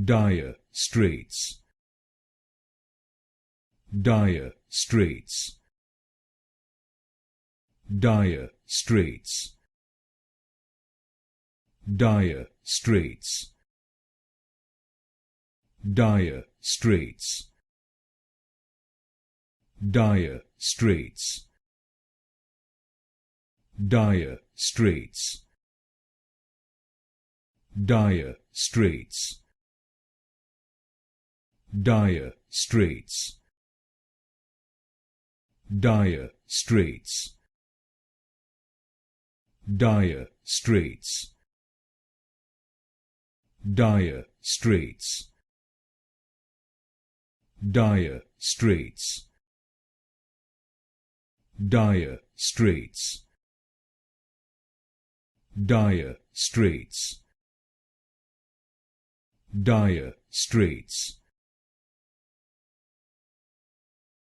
dire straits, dire straits, dire straits, dire straits, dire straits, dire straits, dire straits, dire straits, dire straits, dire straits, dire straits, dire straits, dire straits, dire straits, dire straits, dire straits,